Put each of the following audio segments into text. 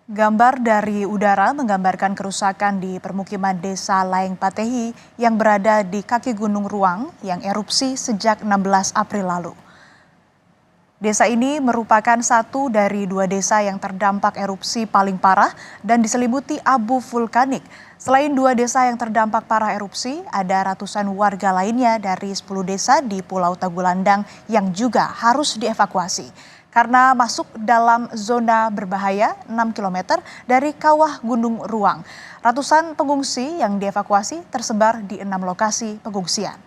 Gambar dari udara menggambarkan kerusakan di permukiman desa Laeng Patehi yang berada di kaki Gunung Ruang yang erupsi sejak 16 April lalu. Desa ini merupakan satu dari dua desa yang terdampak erupsi paling parah dan diselimuti abu vulkanik. Selain dua desa yang terdampak parah erupsi, ada ratusan warga lainnya dari 10 desa di Pulau Tagulandang yang juga harus dievakuasi. Karena masuk dalam zona berbahaya 6 km dari kawah Gunung Ruang. Ratusan pengungsi yang dievakuasi tersebar di 6 lokasi pengungsian.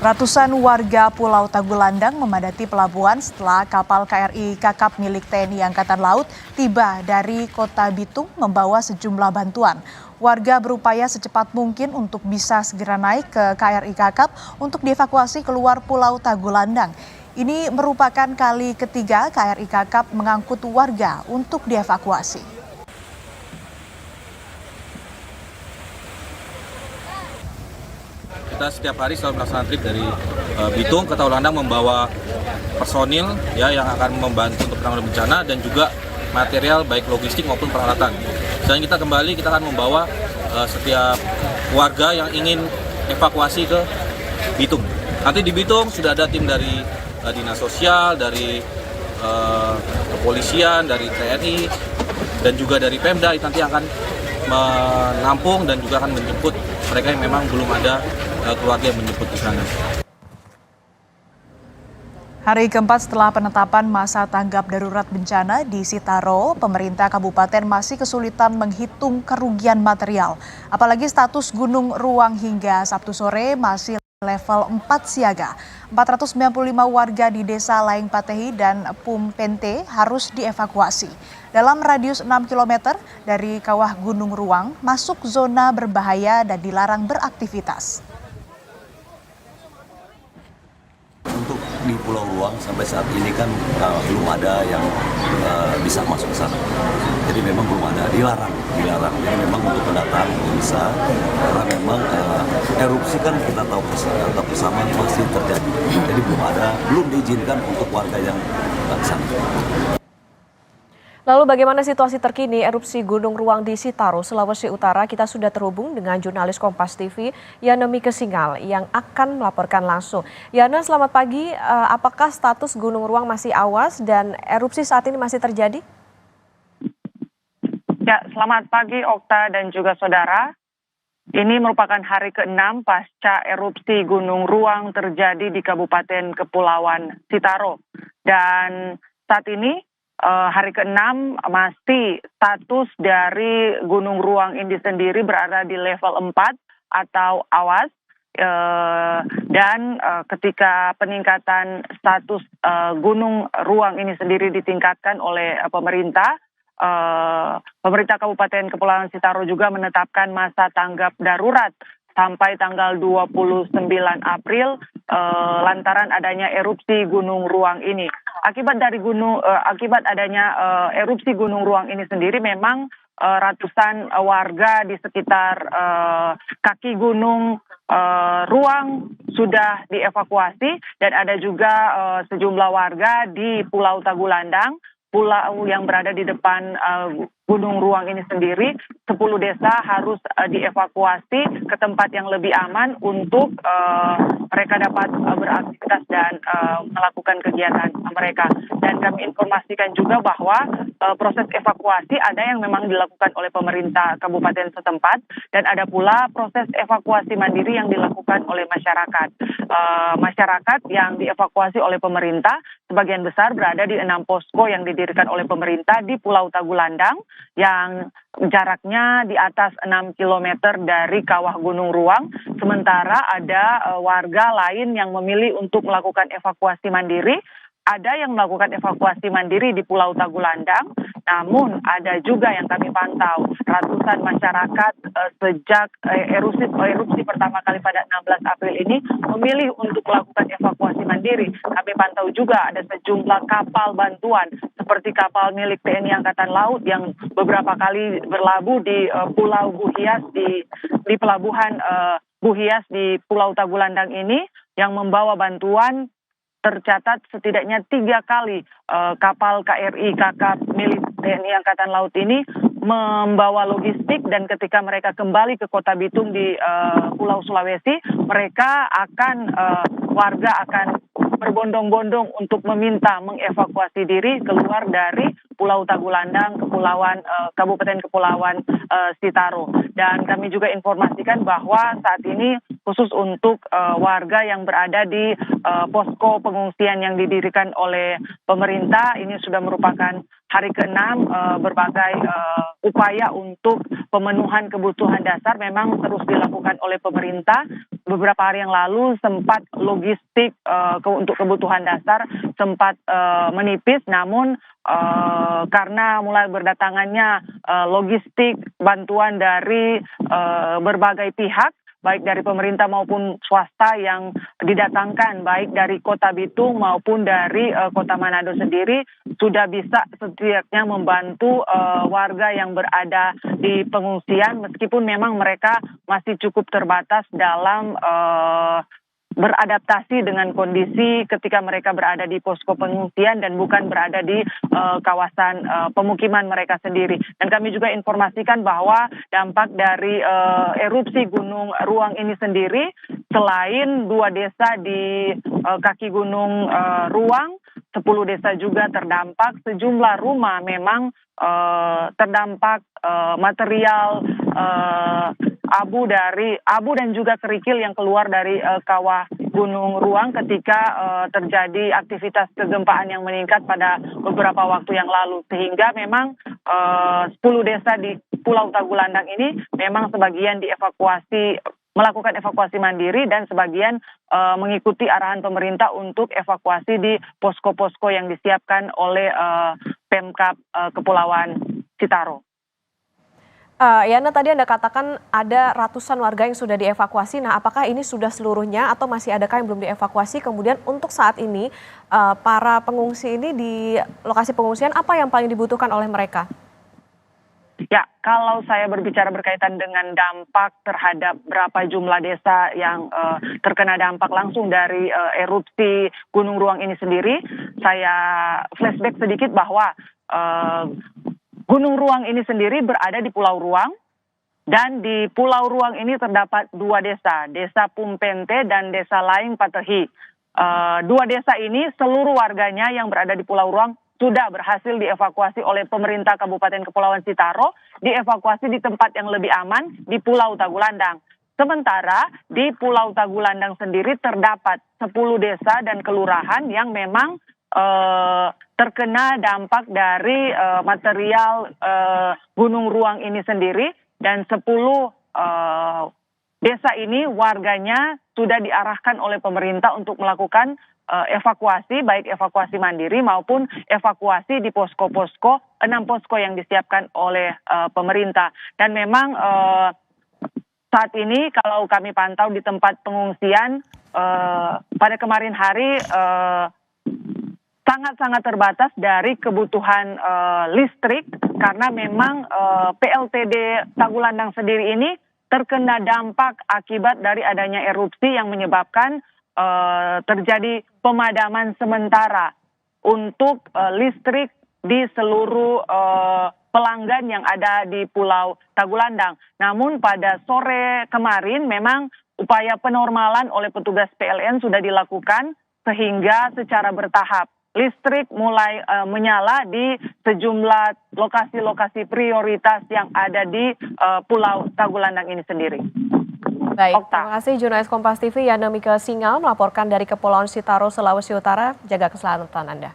Ratusan warga Pulau Tagulandang memadati pelabuhan setelah kapal KRI Kakap milik TNI Angkatan Laut tiba dari kota Bitung membawa sejumlah bantuan. Warga berupaya secepat mungkin untuk bisa segera naik ke KRI Kakap untuk dievakuasi keluar Pulau Tagulandang. Ini merupakan kali ketiga KRI Kakap mengangkut warga untuk dievakuasi. Kita setiap hari selalu melaksanakan trip dari Bitung ke Tagulandang membawa personil ya yang akan membantu untuk penanganan bencana dan juga material baik logistik maupun peralatan. Dan kita akan membawa setiap warga yang ingin evakuasi ke Bitung. Nanti di Bitung sudah ada tim dari Dinas Sosial, dari kepolisian, dari TNI, dan juga dari Pemda nanti akan menampung dan juga akan menjemput mereka yang memang belum ada keluarga yang menjemput di sana. Hari keempat setelah penetapan masa tanggap darurat bencana di Sitaro, pemerintah kabupaten masih kesulitan menghitung kerugian material. Apalagi status Gunung Ruang hingga Sabtu sore masih level 4 siaga. 495 warga di desa Laeng Patehi dan Pumpente harus dievakuasi. Dalam radius 6 km dari kawah Gunung Ruang, masuk zona berbahaya dan dilarang beraktivitas. Untuk di Pulau Ruang sampai saat ini kan belum ada yang bisa masuk ke sana. Jadi memang belum ada, dilarang. Jadi memang untuk pendataan bisa, karena memang erupsi kan kita tahu bersama masih terjadi. Jadi belum diizinkan untuk warga yang ke sana. Lalu bagaimana situasi terkini erupsi Gunung Ruang di Sitaro, Sulawesi Utara? Kita sudah terhubung dengan jurnalis Kompas TV, Yana Mika Singal, yang akan melaporkan langsung. Yana, selamat pagi. Apakah status Gunung Ruang masih awas dan erupsi saat ini masih terjadi? Ya, selamat pagi Okta dan juga saudara. Ini merupakan hari ke-6 pasca erupsi Gunung Ruang terjadi di Kabupaten Kepulauan Sitaro. Dan saat ini hari ke-6 masih status dari Gunung Ruang ini sendiri berada di level 4 atau awas. Dan ketika peningkatan status Gunung Ruang ini sendiri ditingkatkan oleh pemerintah Kabupaten Kepulauan Sitaro juga menetapkan masa tanggap darurat sampai tanggal 29 April lantaran adanya erupsi Gunung Ruang ini. Akibat adanya erupsi Gunung Ruang ini sendiri memang ratusan warga di sekitar kaki Gunung Ruang sudah dievakuasi dan ada juga sejumlah warga di Pulau Tagulandang, pulau yang berada di depan Gunung Ruang ini sendiri. 10 desa harus dievakuasi ke tempat yang lebih aman untuk mereka dapat beraktivitas dan melakukan kegiatan mereka. Dan kami informasikan juga bahwa proses evakuasi ada yang memang dilakukan oleh pemerintah kabupaten setempat dan ada pula proses evakuasi mandiri yang dilakukan oleh masyarakat. Masyarakat yang dievakuasi oleh pemerintah sebagian besar berada di 6 posko yang didirikan oleh pemerintah di Pulau Tagulandang yang jaraknya di atas 6 km dari kawah Gunung Ruang. Sementara ada warga lain yang memilih untuk melakukan evakuasi mandiri. Ada yang melakukan evakuasi mandiri di Pulau Tagulandang, namun ada juga yang kami pantau ratusan masyarakat sejak erupsi pertama kali pada 16 April ini memilih untuk melakukan evakuasi mandiri. Kami pantau juga ada sejumlah kapal bantuan seperti kapal milik TNI Angkatan Laut yang beberapa kali berlabuh di Pulau Buhias di pelabuhan Buhias di Pulau Tagulandang ini yang membawa bantuan tercatat setidaknya 3 kali kapal KRI kakap milik TNI Angkatan Laut ini membawa logistik, dan ketika mereka kembali ke Kota Bitung di Pulau Sulawesi, warga akan berbondong-bondong untuk meminta mengevakuasi diri keluar dari Pulau Tagulandang, Kabupaten Kepulauan Sitaro. Dan kami juga informasikan bahwa saat ini khusus untuk warga yang berada di posko pengungsian yang didirikan oleh pemerintah, ini sudah merupakan hari ke-6 berbagai upaya untuk pemenuhan kebutuhan dasar memang terus dilakukan oleh pemerintah. Beberapa hari yang lalu sempat logistik untuk kebutuhan dasar sempat menipis, namun karena mulai berdatangannya logistik bantuan dari berbagai pihak, baik dari pemerintah maupun swasta yang didatangkan, baik dari Kota Bitung maupun dari Kota Manado sendiri, sudah bisa setidaknya membantu warga yang berada di pengungsian, meskipun memang mereka masih cukup terbatas dalam beradaptasi dengan kondisi ketika mereka berada di posko pengungsian dan bukan berada di kawasan pemukiman mereka sendiri. Dan kami juga informasikan bahwa dampak dari erupsi Gunung Ruang ini sendiri, selain 2 desa di kaki Gunung Ruang, 10 desa juga terdampak. Sejumlah rumah memang terdampak material abu dan juga kerikil yang keluar dari kawah Gunung Ruang ketika terjadi aktivitas kegempaan yang meningkat pada beberapa waktu yang lalu, sehingga memang 10 desa di Pulau Tagulandang ini memang sebagian melakukan evakuasi mandiri dan sebagian mengikuti arahan pemerintah untuk evakuasi di posko-posko yang disiapkan oleh Pemkab Kepulauan Sitaro. Yana, tadi Anda katakan ada ratusan warga yang sudah dievakuasi. Nah, apakah ini sudah seluruhnya atau masih adakah yang belum dievakuasi? Kemudian untuk saat ini para pengungsi ini di lokasi pengungsian, apa yang paling dibutuhkan oleh mereka? Ya, kalau saya berbicara berkaitan dengan dampak terhadap berapa jumlah desa yang terkena dampak langsung dari erupsi Gunung Ruang ini sendiri, saya flashback sedikit bahwa Gunung Ruang ini sendiri berada di Pulau Ruang, dan di Pulau Ruang ini terdapat 2 desa, Desa Pumpente dan Desa Laing Patehi. 2 desa ini seluruh warganya yang berada di Pulau Ruang sudah berhasil dievakuasi oleh pemerintah Kabupaten Kepulauan Sitaro, dievakuasi di tempat yang lebih aman di Pulau Tagulandang. Sementara di Pulau Tagulandang sendiri terdapat 10 desa dan kelurahan yang memang terkena dampak dari material Gunung Ruang ini sendiri, dan 10 desa ini warganya sudah diarahkan oleh pemerintah untuk melakukan evakuasi, baik evakuasi mandiri maupun evakuasi di posko-posko, 6 posko yang disiapkan oleh pemerintah. Dan memang saat ini kalau kami pantau di tempat pengungsian pada kemarin hari sangat-sangat terbatas dari kebutuhan listrik, karena memang PLTD Tagulandang sendiri ini terkena dampak akibat dari adanya erupsi yang menyebabkan terjadi pemadaman sementara untuk listrik di seluruh pelanggan yang ada di Pulau Tagulandang. Namun pada sore kemarin memang upaya penormalan oleh petugas PLN sudah dilakukan, sehingga secara bertahap listrik mulai menyala di sejumlah lokasi-lokasi prioritas yang ada di Pulau Tagulandang ini sendiri. Baik, terima kasih jurnalis Kompas TV Yana Mika Singal melaporkan dari Kepulauan Sitaro, Sulawesi Utara. Jaga keselamatan Anda.